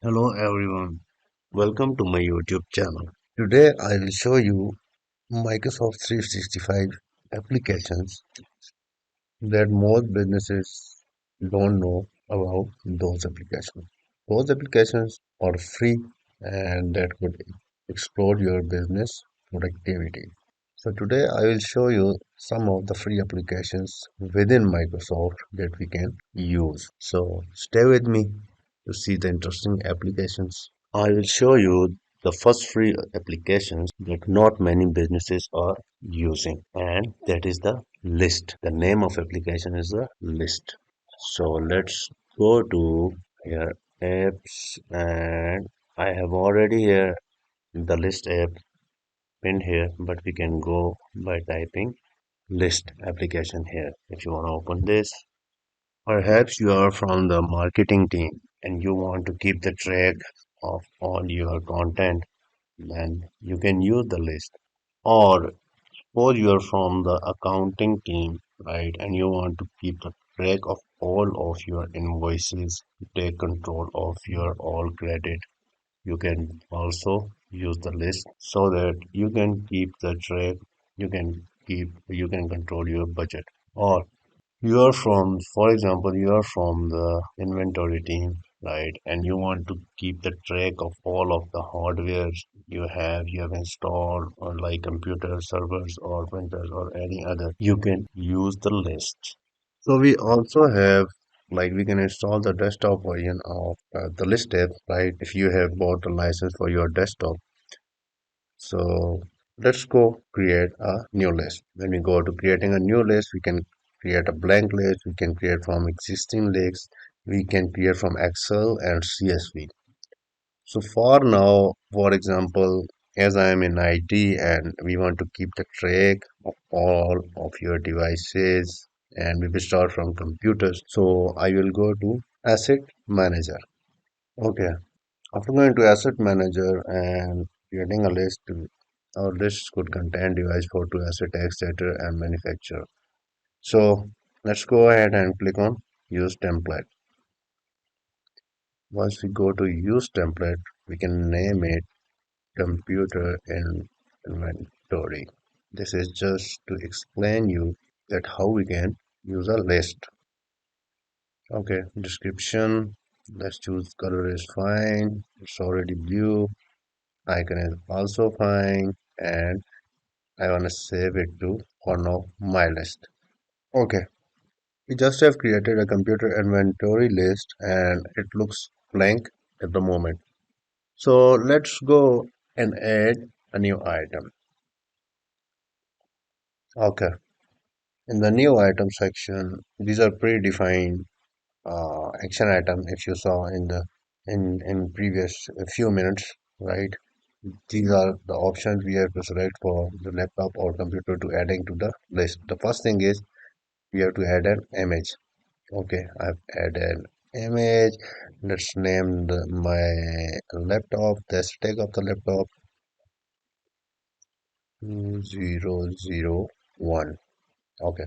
Hello everyone, welcome to my YouTube channel. Today I will show you Microsoft 365 applications that most businesses don't know about those applications. Those applications are free and that could explode your business productivity. So today I will show you some of the free applications within Microsoft that we can use. So stay with me to see the interesting applications. I will show you the first free applications that not many businesses are using, and that is the list. The name of application is the list. So let's go to here apps, and I have already here the list app pinned here, but we can go by typing list application here. If you want to open this, perhaps you are from the marketing team and you want to keep the track of all your content, then you can use the list. Or suppose you are from the accounting team, right, and you want to keep the track of all of your invoices, take control of your all credit. You can also use the list so that you can keep the track, you can control your budget. Or you are from, for example, you are from the inventory team, right? And you want to keep the track of all of the hardware you have installed, or like computer servers or printers or any other. You can use the list. So we also have, like, we can install the desktop version of the list app, right? If you have bought a license for your desktop. So let's go create a new list. When we go to creating a new list, we can create a blank list. We can create from existing lists. We can create from Excel and CSV. So for now, for example, as I am in IT and we want to keep the track of all of your devices, and we will start from computers. So I will go to Asset Manager. Okay. After going to Asset Manager and creating a list, our list could contain device photo, asset, etc. and manufacturer. So let's go ahead and click on Use Template. Once we go to Use Template, we can name it Computer Inventory. This is just to explain you that how we can use a list. Okay, description. Let's choose color is fine. It's already blue. Icon is also fine, and I want to save it to one of my list. Okay, we just have created a computer inventory list and it looks blank at the moment. So let's go and add a new item. Okay, in the new item section, these are predefined action item. If you saw in the in previous few minutes, right? These are the options we have to select for the laptop or computer to adding to the list. The first thing is we have to add an image. Okay, I've added image. Let's name my laptop, the stack of the laptop 2001. Okay,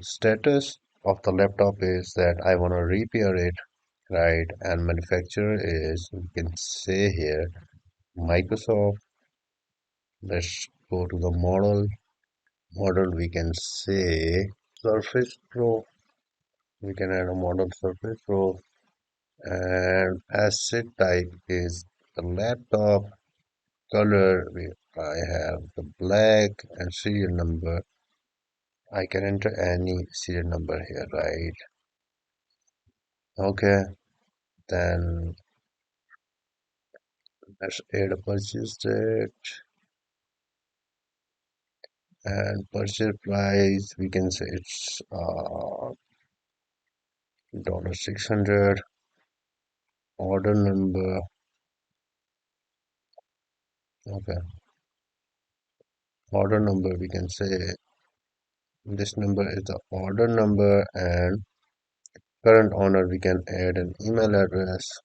status of the laptop is that I want to repair it, right? And manufacturer is, we can say here, Microsoft. Let's go to the model. Model we can say Surface Pro. We can add a model Surface Pro, and asset type is the laptop. Color I have the black, and serial number. I can enter any serial number here, right? Okay, then let's add a purchase date and purchase price. We can say it's dollar 600. Order number. Okay, order number. We can say this number is the order number, and current owner. We can add an email address,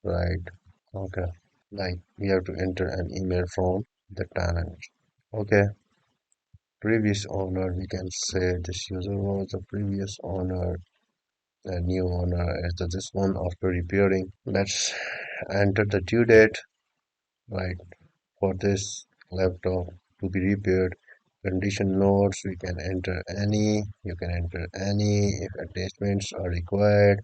right? Okay. Like we have to enter an email from the tenant. Okay, previous owner, we can say this user was the previous owner, the new owner is the this one after repairing. Let's enter the due date, right, for this laptop to be repaired. Condition notes, we can enter any, you can enter any. If attachments are required,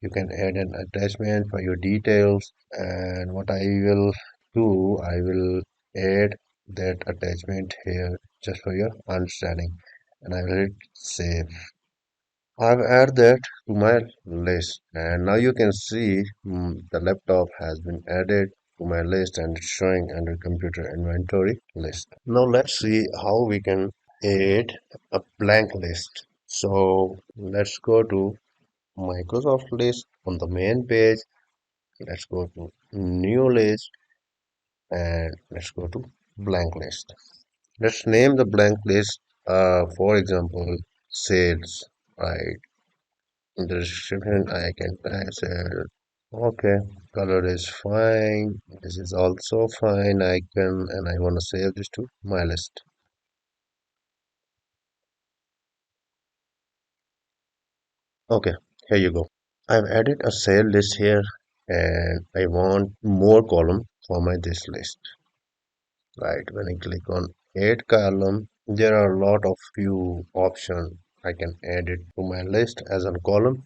you can add an attachment for your details. And what I will do, I will add that attachment here just for your understanding. And I will hit save. I've added that to my list, and now you can see the laptop has been added to my list and it's showing under computer inventory list. Now let's see how we can add a blank list. So let's go to Microsoft list on the main page. Let's go to new list and let's go to blank list. Let's name the blank list, for example, sales, right? In the description, I can say, okay, color is fine. This is also fine. I can, and I want to save this to my list. Okay, here you go. I've added a sale list here and I want more column for my this list. Right, when I click on add column, there are a lot of few options. I can add it to my list as a column.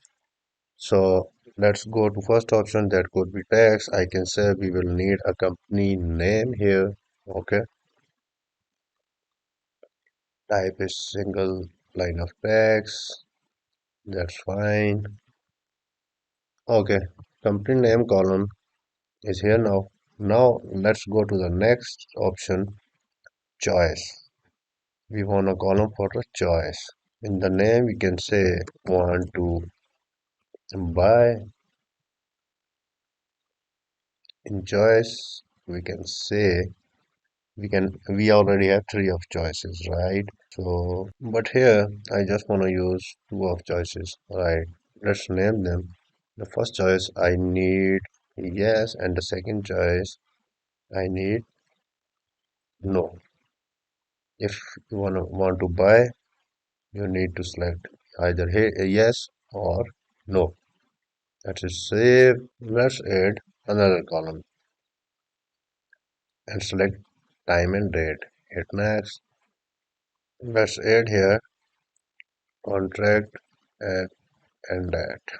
So let's go to first option, that could be text. I can say we will need a company name here. Okay, type is single line of text. That's fine. Okay, company name column is here now. Now let's go to the next option, choice. We want a column for the choice. In the name, we can say want to buy. In choice, we can say we already have three of choices, right? So, but here I just want to use two of choices, right? Let's name them. The first choice I need yes, and the second choice I need no. If you want to buy, you need to select either yes or no. That is save. Let's add another column and select time and date. Hit next. Let's add here contract and date.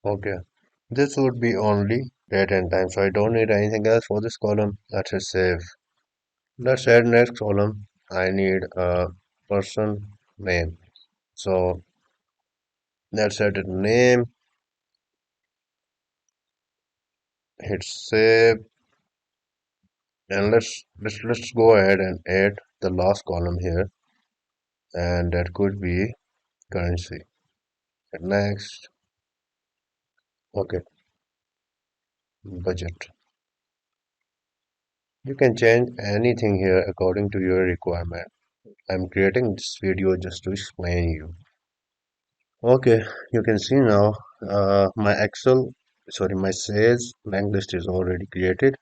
Okay. This would be only date and time, so I don't need anything else for this column. Let's hit save. Let's add next column. I need a person name. So let's add a name. Hit save, and let's go ahead and add the last column here, and that could be currency. Hit next. Okay, budget. You can change anything here according to your requirement. I'm creating this video just to explain you. Okay, you can see now my sales blank list is already created,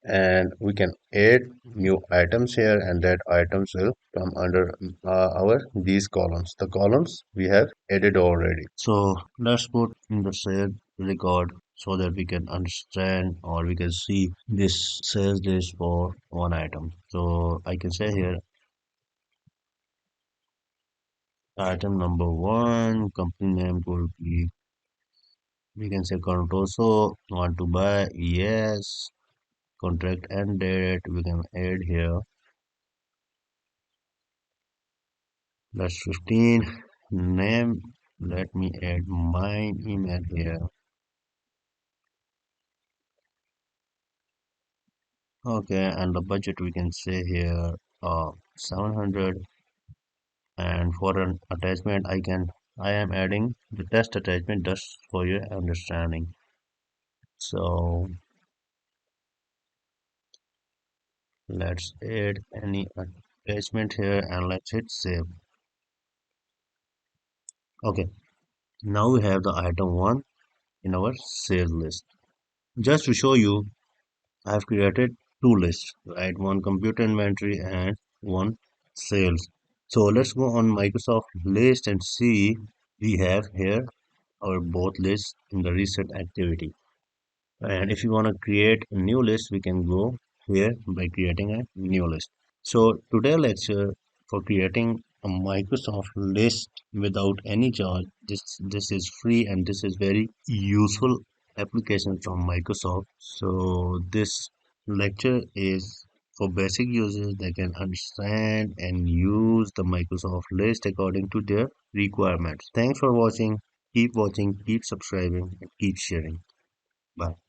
and we can add new items here, and that items will come under our these columns. The columns we have added already. So let's put in the sales record so that we can understand or we can see this sales list for one item. So I can say here item number one, company name could be, we can say current also, want to buy, yes, contract end date, we can add here, that's 15, name, let me add my email here. Okay, and the budget we can say here, 700, and for an attachment, I am adding the test attachment just for your understanding. So let's add any attachment here and let's hit save. Okay, now we have the item 1 in our sales list. Just to show you, I have created two lists, right? One computer inventory and one sales. So let's go on Microsoft list and see we have here our both lists in the recent activity. And if you want to create a new list, we can go here by creating a new list. So today lecture for creating a Microsoft list without any charge. This is free and this is very useful application from Microsoft. So this lecture is for basic users that can understand and use the Microsoft list according to their requirements. Thanks for watching. Keep watching, keep subscribing, and keep sharing. Bye.